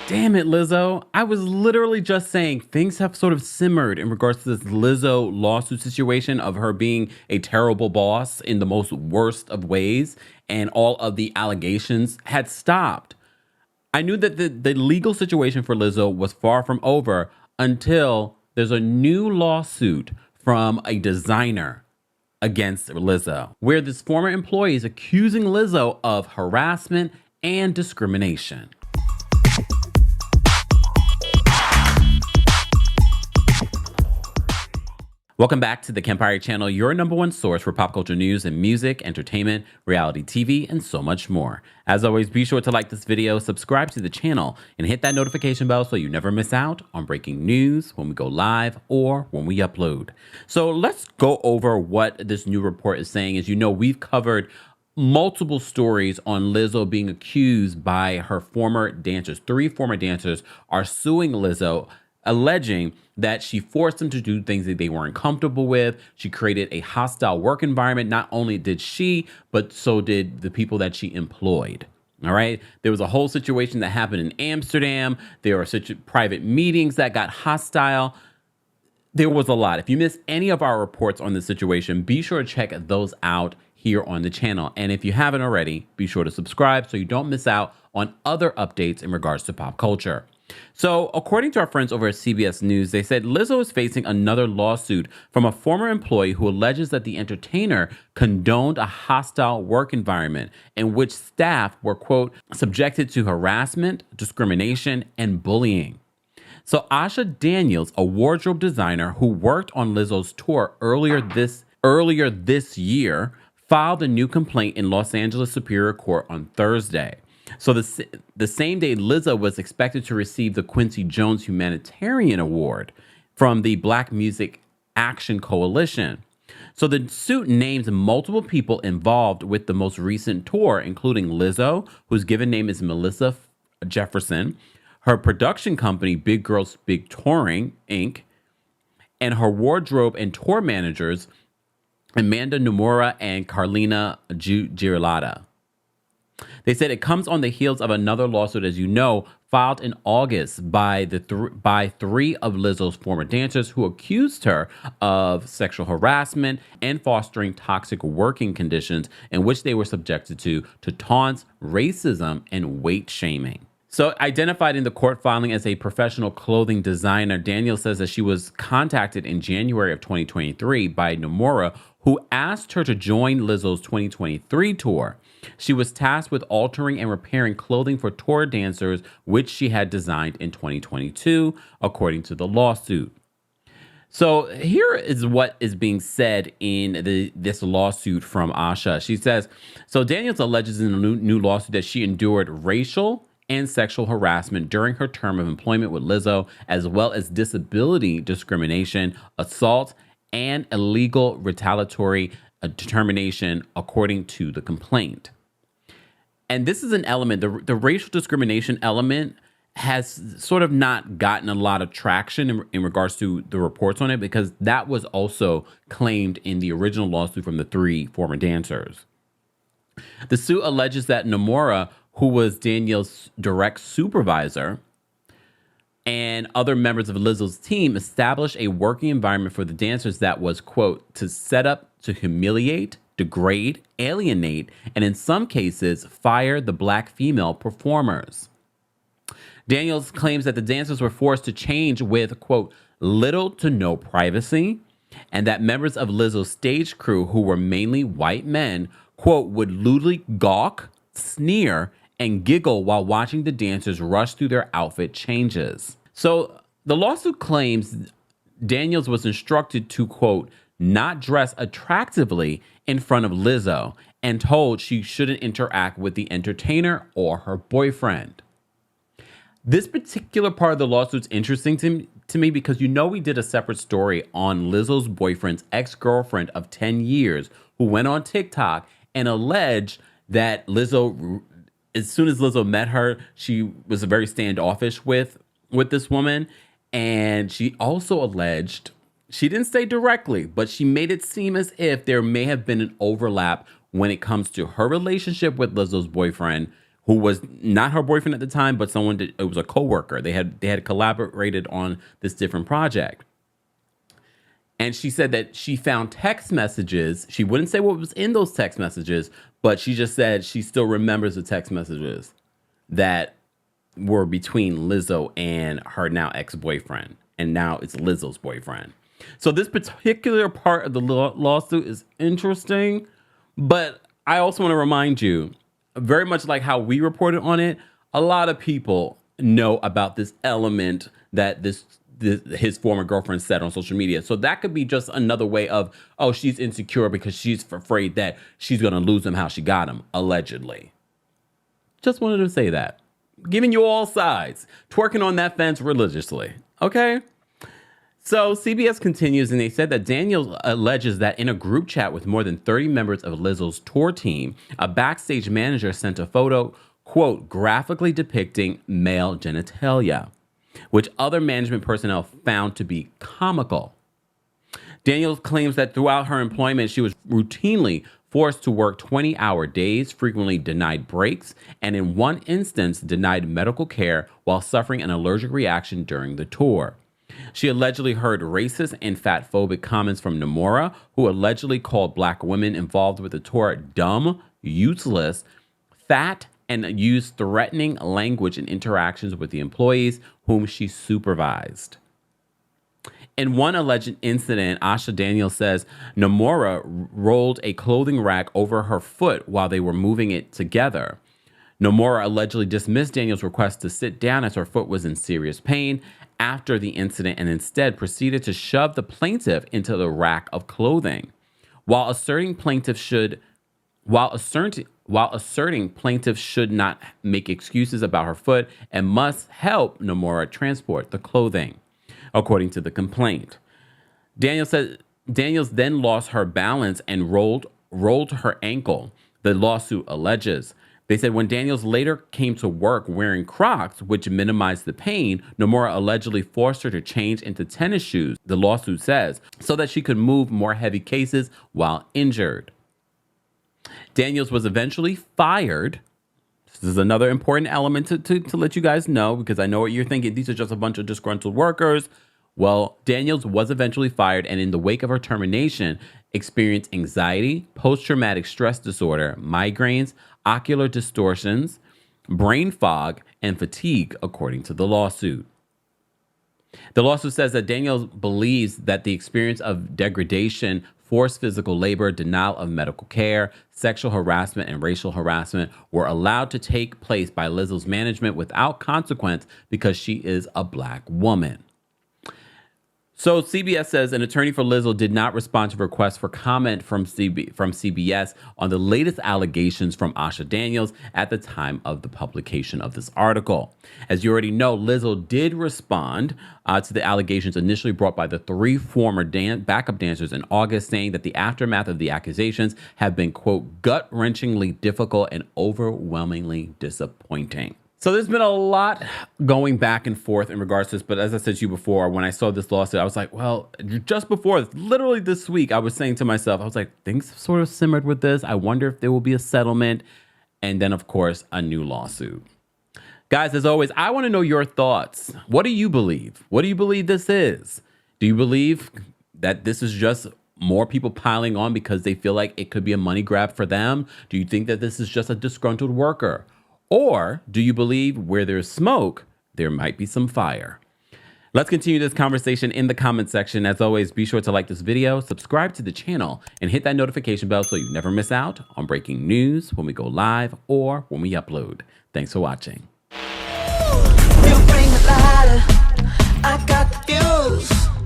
Damn it, Lizzo. I was literally just saying things have sort of simmered in regards to this Lizzo lawsuit situation of her being a terrible boss in the most worst of ways, and all of the allegations had stopped. I knew that the legal situation for Lizzo was far from over until there's a new lawsuit from a designer against Lizzo, where this former employee is accusing Lizzo of harassment and discrimination. Welcome back to the Kempire channel, your number one source for pop culture news and music, entertainment, reality TV, and so much more. As always, be sure to like this video, subscribe to the channel, and hit that notification bell so you never miss out on breaking news when we go live or when we upload. So let's go over what this new report is saying. As you know, we've covered multiple stories on Lizzo being accused by her former dancers. 3 former dancers are suing Lizzo, alleging that she forced them to do things that they weren't comfortable with. She created a hostile work environment. Not only did she, but so did the people that she employed. All right. There was a whole situation that happened in Amsterdam. There were such private meetings that got hostile. There was a lot. If you missed any of our reports on this situation, be sure to check those out here on the channel. And if you haven't already, be sure to subscribe so you don't miss out on other updates in regards to pop culture. So, according to our friends over at CBS News, they said Lizzo is facing another lawsuit from a former employee who alleges that the entertainer condoned a hostile work environment in which staff were, quote, subjected to harassment, discrimination, and bullying. So, Asha Daniels, a wardrobe designer who worked on Lizzo's tour earlier this year, filed a new complaint in Los Angeles Superior Court on Thursday. So the same day, Lizzo was expected to receive the Quincy Jones Humanitarian Award from the Black Music Action Coalition. So the suit names multiple people involved with the most recent tour, including Lizzo, whose given name is Melissa Jefferson, her production company, Big Girls Big Touring, Inc., and her wardrobe and tour managers, Amanda Nomura and Carlina Girolata. They said it comes on the heels of another lawsuit, as you know, filed in August by 3 of Lizzo's former dancers who accused her of sexual harassment and fostering toxic working conditions in which they were subjected to taunts, racism, and weight shaming. So, identified in the court filing as a professional clothing designer, Daniel says that she was contacted in January of 2023 by Nomura, who asked her to join Lizzo's 2023 tour. She was tasked with altering and repairing clothing for tour dancers, which she had designed in 2022, according to the lawsuit. So here is what is being said in this lawsuit from Asha. She says, so Daniels alleges in a new lawsuit that she endured racial and sexual harassment during her term of employment with Lizzo, as well as disability discrimination, assault, and illegal retaliatory determination, according to the complaint. And this is an element, the racial discrimination element has sort of not gotten a lot of traction in regards to the reports on it, because that was also claimed in the original lawsuit from the 3 former dancers. The suit alleges that Nomura, who was Daniel's direct supervisor, and other members of Lizzo's team established a working environment for the dancers that was, quote, to set up to humiliate, degrade, alienate, and in some cases, fire the Black female performers. Daniels claims that the dancers were forced to change with, quote, little to no privacy, and that members of Lizzo's stage crew, who were mainly white men, quote, would lewdly gawk, sneer, and giggle while watching the dancers rush through their outfit changes. So the lawsuit claims Daniels was instructed to, quote, not dress attractively in front of Lizzo and told she shouldn't interact with the entertainer or her boyfriend. This particular part of the lawsuit's interesting to me because you know we did a separate story on Lizzo's boyfriend's ex-girlfriend of 10 years who went on TikTok and alleged that Lizzo, as soon as Lizzo met her, she was very standoffish with this woman. And she also alleged, she didn't say directly, but she made it seem as if there may have been an overlap when it comes to her relationship with Lizzo's boyfriend, who was not her boyfriend at the time, but it was a coworker. They had collaborated on this different project. And she said that she found text messages. She wouldn't say what was in those text messages, but she just said she still remembers the text messages that were between Lizzo and her now ex-boyfriend. And now it's Lizzo's boyfriend. So this particular part of the lawsuit is interesting, but I also want to remind you, very much like how we reported on it, a lot of people know about this element that his former girlfriend said on social media. So that could be just another way of, oh, she's insecure because she's afraid that she's going to lose him how she got him, allegedly. Just wanted to say that. Giving you all sides. Twerking on that fence religiously. Okay? So CBS continues, and they said that Daniels alleges that in a group chat with more than 30 members of Lizzo's tour team, a backstage manager sent a photo, quote, graphically depicting male genitalia, which other management personnel found to be comical. Daniels claims that throughout her employment, she was routinely forced to work 20-hour days, frequently denied breaks, and in one instance, denied medical care while suffering an allergic reaction during the tour. She allegedly heard racist and fatphobic comments from Nomura, who allegedly called black women involved with the tour dumb, useless, fat, and used threatening language in interactions with the employees whom she supervised. In one alleged incident, Asha Daniels says Nomura rolled a clothing rack over her foot while they were moving it together. Nomura allegedly dismissed Daniels' request to sit down as her foot was in serious pain after the incident and instead proceeded to shove the plaintiff into the rack of clothing. While asserting plaintiff should not make excuses about her foot and must help Nomura transport the clothing, according to the complaint. Daniels then lost her balance and rolled her ankle, the lawsuit alleges. They said when Daniels later came to work wearing Crocs, which minimized the pain, Nomura allegedly forced her to change into tennis shoes, the lawsuit says, so that she could move more heavy cases while injured. Daniels was eventually fired. This is another important element to let you guys know, because I know what you're thinking. These are just a bunch of disgruntled workers. Well, Daniels was eventually fired, and in the wake of her termination, experienced anxiety, post-traumatic stress disorder, migraines, ocular distortions, brain fog, and fatigue, according to the lawsuit. The lawsuit says that Daniels believes that the experience of degradation, forced physical labor, denial of medical care, sexual harassment, and racial harassment were allowed to take place by Lizzo's management without consequence because she is a black woman. So CBS says an attorney for Lizzo did not respond to requests for comment from CBS on the latest allegations from Asha Daniels at the time of the publication of this article. As you already know, Lizzo did respond to the allegations initially brought by the three former backup dancers in August, saying that the aftermath of the accusations have been, quote, gut-wrenchingly difficult and overwhelmingly disappointing. So there's been a lot going back and forth in regards to this. But as I said to you before, when I saw this lawsuit, I was like, well, just before, literally this week, I was saying to myself, I was like, things sort of simmered with this. I wonder if there will be a settlement. And then, of course, a new lawsuit. Guys, as always, I want to know your thoughts. What do you believe? What do you believe this is? Do you believe that this is just more people piling on because they feel like it could be a money grab for them? Do you think that this is just a disgruntled worker? Or do you believe where there's smoke, there might be some fire? Let's continue this conversation in the comment section. As always, be sure to like this video, subscribe to the channel, and hit that notification bell so you never miss out on breaking news when we go live or when we upload. Thanks for watching. You bring the lighter, I got the fuse.